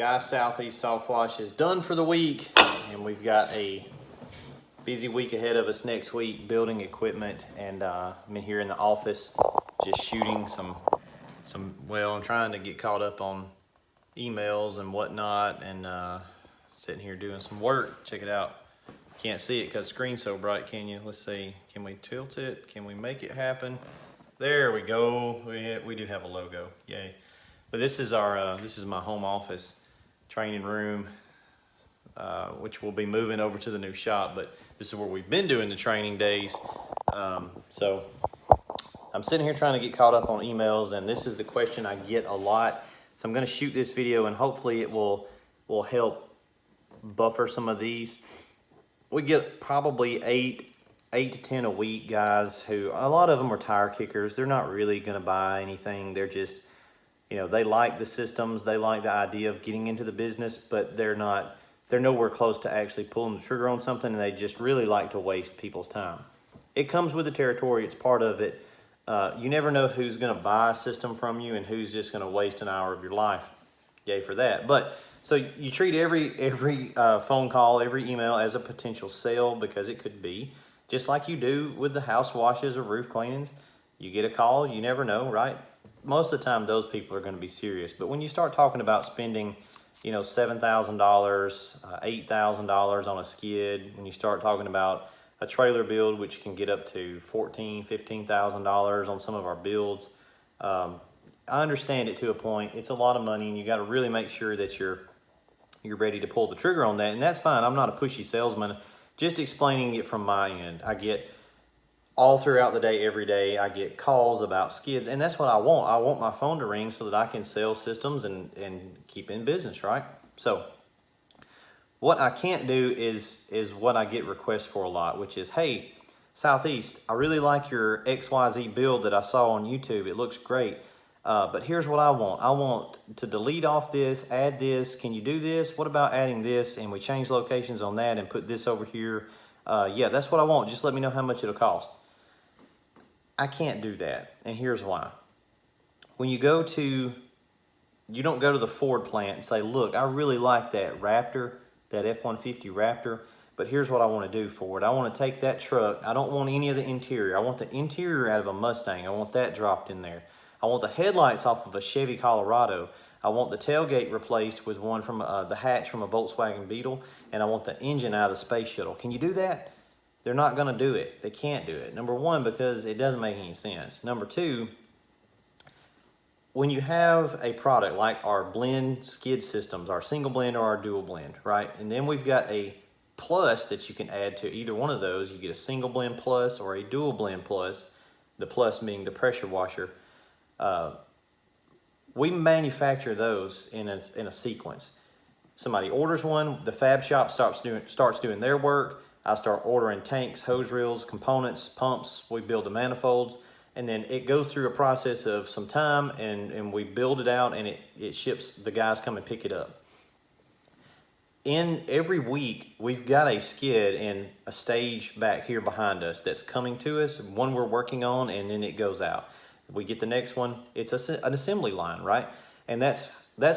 Guys, Southeast Softwash is done for the week, and we've got a busy week ahead of us next week building equipment. And I'm in here in the office just shooting well, I'm trying to get caught up on emails and whatnot, and sitting here doing some work. Check it out. Can't see it because the screen's so bright, can you? Let's see. Can we tilt it? Can we make it happen? There we go. We do have a logo. Yay. But this is our this is my home office training room, which we'll be moving over to the new shop, but this is where we've been doing the training days. So I'm sitting here trying to get caught up on emails, and this is the question I get a lot. So I'm going to shoot this video, and hopefully it will help buffer some of these. We get probably eight to 10 a week, guys, who a lot of them are tire kickers. They're not really going to buy anything. They're just, you know, they like the systems, they like the idea of getting into the business, but they're nowhere close to actually pulling the trigger on something, and they just really like to waste people's time. It comes with the territory, it's part of it. You never know who's gonna buy a system from you and who's just gonna waste an hour of your life. Yay for that. But so you treat every phone call, every email as a potential sale, because it could be, just like you do with the house washes or roof cleanings. You get a call, you never know, right? Most of the time those people are going to be serious. But when you start talking about spending, you know, $7,000, $8,000 on a skid, when you start talking about a trailer build, which can get up to $14,000, $15,000 on some of our builds, I understand it to a point. It's a lot of money, and you got to really make sure that you're ready to pull the trigger on that. And that's fine. I'm not a pushy salesman. Just explaining it from my end. I get all throughout the day, every day, I get calls about skids, and that's what I want. I want my phone to ring so that I can sell systems and keep in business, right? So what I can't do is what I get requests for a lot, which is, hey, Southeast, I really like your XYZ build that I saw on YouTube. It looks great, but here's what I want. I want to delete off this, add this. Can you do this? What about adding this? And we change locations on that and put this over here. Yeah, that's what I want. Just let me know how much it'll cost. I can't do that, and here's why. When you don't go to the Ford plant and say, look, I really like that Raptor, that F-150 Raptor, but here's what I want to do for it. I want to take that truck. I don't want any of the interior. I want the interior out of a Mustang. I want that dropped in there. I want the headlights off of a Chevy Colorado. I want the tailgate replaced with one from the hatch from a Volkswagen Beetle, and I want the engine out of the Space Shuttle. Can you do that? They're not going to do it. They can't do it. Number one, because it doesn't make any sense. Number two, when you have a product like our blend skid systems, our single blend or our dual blend, right? And then we've got a plus that you can add to either one of those. You get a single blend plus or a dual blend plus, the plus being the pressure washer. We manufacture those in a sequence. Somebody orders one, the fab shop starts doing their work. I start ordering tanks, hose reels, components, pumps. We build the manifolds, and then it goes through a process of some time, and we build it out, and it ships. The guys come and pick it up. In every week, we've got a skid in a stage back here behind us that's coming to us, one we're working on, and then it goes out. We get the next one. It's an assembly line, right? And that's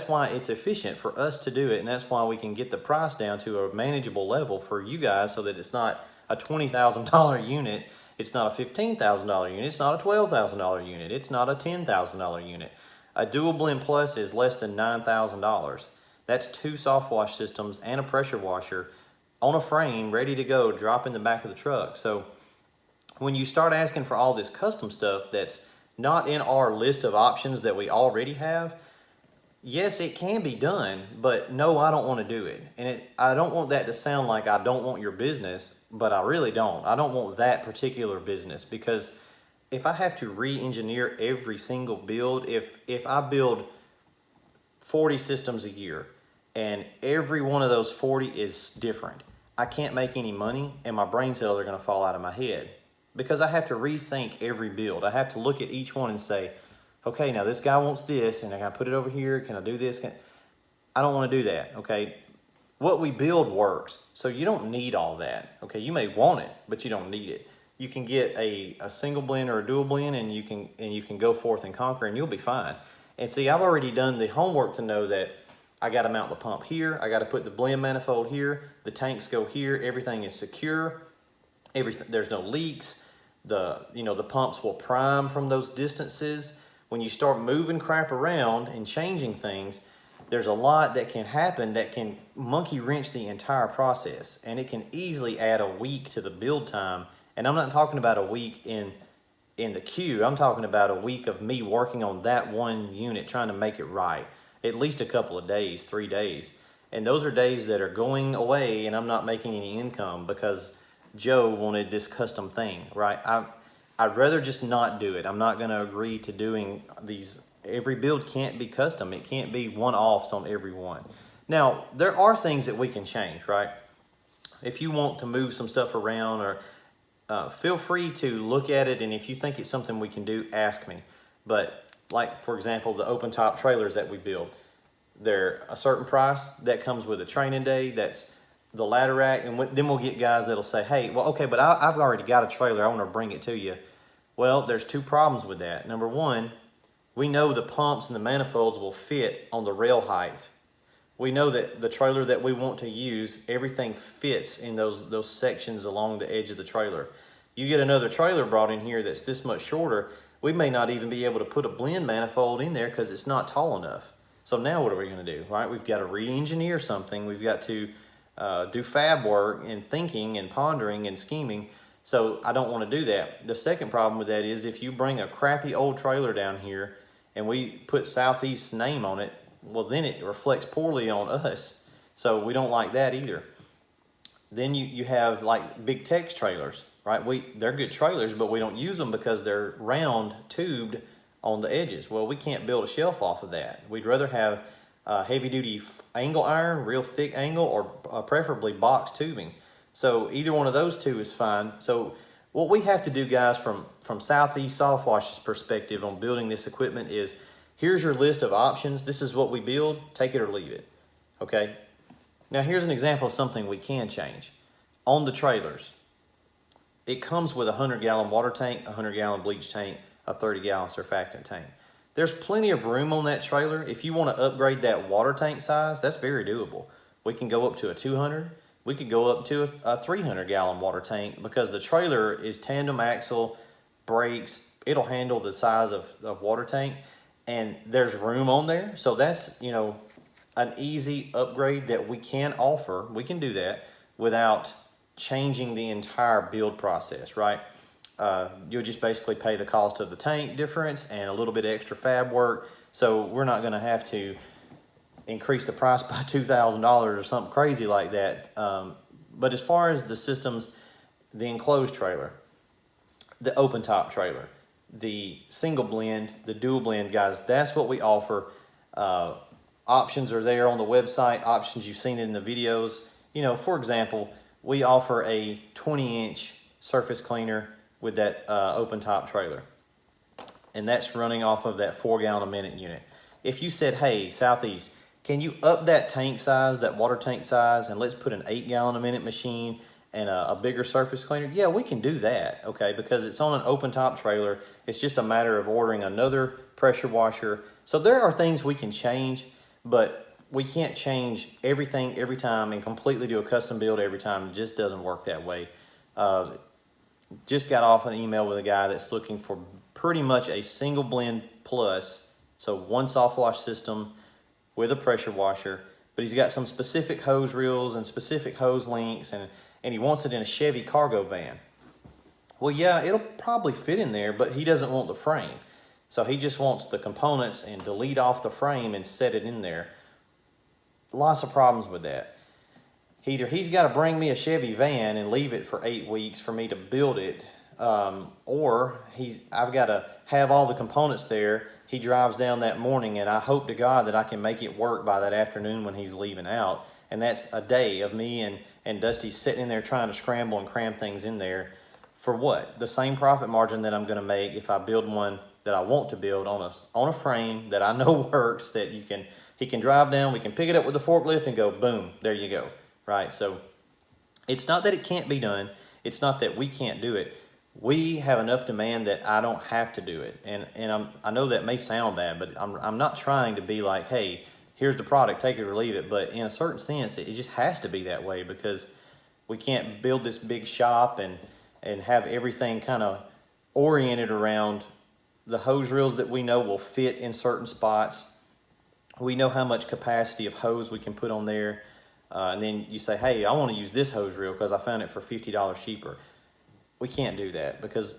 why it's efficient for us to do it, and that's why we can get the price down to a manageable level for you guys, so that it's not a $20,000 unit, it's not a $15,000 unit, it's not a $12,000 unit, it's not a $10,000 unit. A dual blend plus is less than $9,000. That's 2 Softwash systems and a pressure washer on a frame, ready to go, drop in the back of the truck. So when you start asking for all this custom stuff that's not in our list of options that we already have, yes, it can be done, but no, I don't want to do it. And I don't want that to sound like I don't want your business, but I really don't. I don't want that particular business, because if I have to re-engineer every single build, if I build 40 systems a year and every one of those 40 is different, I can't make any money, and my brain cells are going to fall out of my head, because I have to rethink every build. I have to look at each one and say, okay, now this guy wants this, and I gotta put it over here. Can I do this? I don't want to do that, okay? What we build works, so you don't need all that, okay? You may want it, but you don't need it. You can get a single blend or a dual blend, and you can go forth and conquer, and you'll be fine. And see, I've already done the homework to know that I got to mount the pump here. I got to put the blend manifold here. The tanks go here. Everything is secure. There's no leaks. The pumps will prime from those distances. When you start moving crap around and changing things, there's a lot that can happen that can monkey wrench the entire process, and it can easily add a week to the build time. And I'm not talking about a week in the queue. I'm talking about a week of me working on that one unit, trying to make it right. At least a couple of days, 3 days. And those are days that are going away and I'm not making any income because Joe wanted this custom thing, right? I'd rather just not do it. I'm not gonna agree to doing these. Every build can't be custom. It can't be one-offs on every one. Now, there are things that we can change, right? If you want to move some stuff around, or feel free to look at it, and if you think it's something we can do, ask me. But like, for example, the open top trailers that we build, they're a certain price that comes with a training day. That's the ladder rack. And then we'll get guys that'll say, hey, well, okay, but I've already got a trailer. I want to bring it to you. Well, there's two problems with that. Number one, we know the pumps and the manifolds will fit on the rail height. We know that the trailer that we want to use, everything fits in those sections along the edge of the trailer. You get another trailer brought in here that's this much shorter, we may not even be able to put a blend manifold in there because it's not tall enough. So now what are we going to do, right? We've got to re-engineer something. We've got to do fab work and thinking and pondering and scheming. So I don't want to do that. The second problem with that is if you bring a crappy old trailer down here and we put Southeast's name on it, well, then it reflects poorly on us. So we don't like that either. Then you have like big Tex trailers, right? They're good trailers, but we don't use them because they're round tubed on the edges. Well, we can't build a shelf off of that. We'd rather have heavy duty angle iron, real thick angle, or preferably box tubing. So either one of those two is fine. So what we have to do, guys, from Southeast Softwash's perspective on building this equipment is, here's your list of options. This is what we build. Take it or leave it, okay? Now here's an example of something we can change. On the trailers, it comes with a 100-gallon water tank, a 100-gallon bleach tank, a 30-gallon surfactant tank. There's plenty of room on that trailer. If you want to upgrade that water tank size, that's very doable. We can go up to a 200. We could go up to a 300-gallon water tank because the trailer is tandem axle, brakes. It'll handle the size of water tank, and there's room on there. So that's, an easy upgrade that we can offer. We can do that without changing the entire build process, right? You'll just basically pay the cost of the tank difference and a little bit of extra fab work. So we're not gonna have to increase the price by $2,000 or something crazy like that. But as far as the systems, the enclosed trailer, the open top trailer, the single blend, the dual blend, guys, that's what we offer. Options are there on the website, options you've seen it in the videos. For example, we offer a 20-inch surface cleaner with that open top trailer. And that's running off of that 4-gallon a minute unit. If you said, hey, Southeast, can you up that tank size, that water tank size, and let's put an 8-gallon a minute machine and a bigger surface cleaner? Yeah, we can do that, okay? Because it's on an open top trailer. It's just a matter of ordering another pressure washer. So there are things we can change, but we can't change everything every time and completely do a custom build every time. It just doesn't work that way. Just got off an email with a guy that's looking for pretty much a single blend plus, so one Softwash system with a pressure washer, but he's got some specific hose reels and specific hose links, and he wants it in a Chevy cargo van. Well, yeah, it'll probably fit in there, but he doesn't want the frame. So he just wants the components and delete off the frame and set it in there. Lots of problems with that. Either he's got to bring me a Chevy van and leave it for 8 weeks for me to build it, or I've got to have all the components there. He drives down that morning, and I hope to God that I can make it work by that afternoon when he's leaving out. And that's a day of me and Dusty sitting in there trying to scramble and cram things in there for what? The same profit margin that I'm going to make if I build one that I want to build on a frame that I know works, that he can drive down, we can pick it up with the forklift and go, boom, there you go, right? So it's not that it can't be done. It's not that we can't do it. We have enough demand that I don't have to do it. And I know that may sound bad, but I'm not trying to be like, hey, here's the product, take it or leave it. But in a certain sense, it just has to be that way, because we can't build this big shop and have everything kind of oriented around the hose reels that we know will fit in certain spots. We know how much capacity of hose we can put on there. And then you say, hey, I want to use this hose reel because I found it for $50 cheaper. We can't do that, because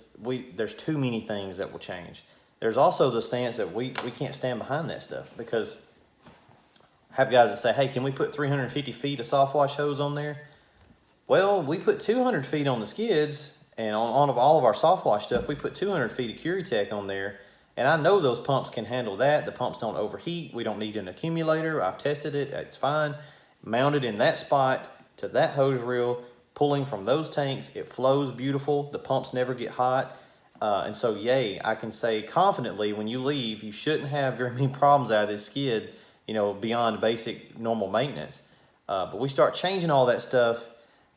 there's too many things that will change. There's also the stance that we can't stand behind that stuff, because I have guys that say, hey, can we put 350 feet of Softwash hose on there? Well, we put 200 feet on the skids, and on all of our Softwash stuff, we put 200 feet of Curitech on there. And I know those pumps can handle that. The pumps don't overheat. We don't need an accumulator. I've tested it. It's fine. Mounted in that spot to that hose reel, pulling from those tanks, it flows beautiful. The pumps never get hot. And so, yay, I can say confidently, when you leave, you shouldn't have very many problems out of this skid, beyond basic normal maintenance. But we start changing all that stuff,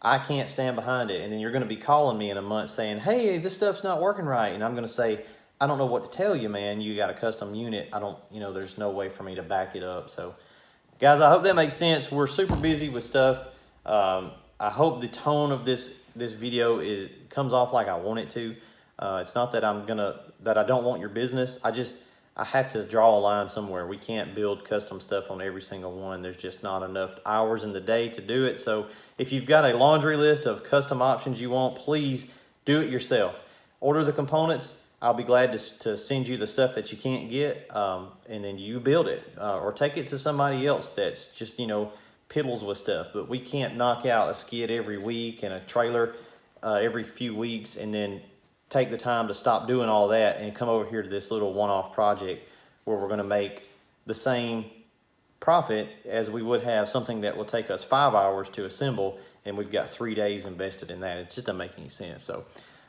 I can't stand behind it. And then you're going to be calling me in a month saying, hey, this stuff's not working right. And I'm going to say, I don't know what to tell you, man. You got a custom unit. There's no way for me to back it up. So, guys, I hope that makes sense. We're super busy with stuff. I hope the tone of this video comes off like I want it to. It's not that I don't want your business. I have to draw a line somewhere. We can't build custom stuff on every single one. There's just not enough hours in the day to do it. So if you've got a laundry list of custom options you want, please do it yourself. Order the components. I'll be glad to send you the stuff that you can't get, and then you build it, or take it to somebody else that's just, piddles with stuff. But we can't knock out a skid every week and a trailer every few weeks and then take the time to stop doing all that and come over here to this little one-off project where we're going to make the same profit as we would have something that will take us 5 hours to assemble, and we've got 3 days invested in that. It just doesn't make any sense. So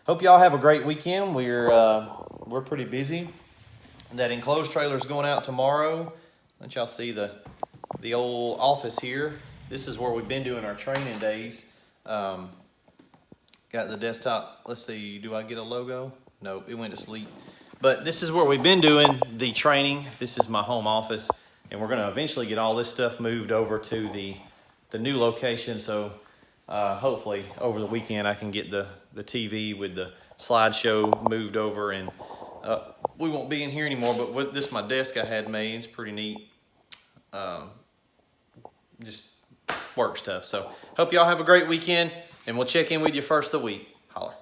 hope y'all have a great weekend. We're pretty busy. That enclosed trailer is going out tomorrow. Let y'all see the old office here. This is where we've been doing our training days. Got the desktop. Let's see, do I get a logo? No, it went to sleep. But this is where we've been doing the training. This is my home office, and we're gonna eventually get all this stuff moved over to the new location. So hopefully over the weekend I can get the TV with the slideshow moved over, and we won't be in here anymore. But with this, my desk I had made, it's pretty neat. Just work stuff. So hope y'all have a great weekend, and we'll check in with you first of the week. Holler.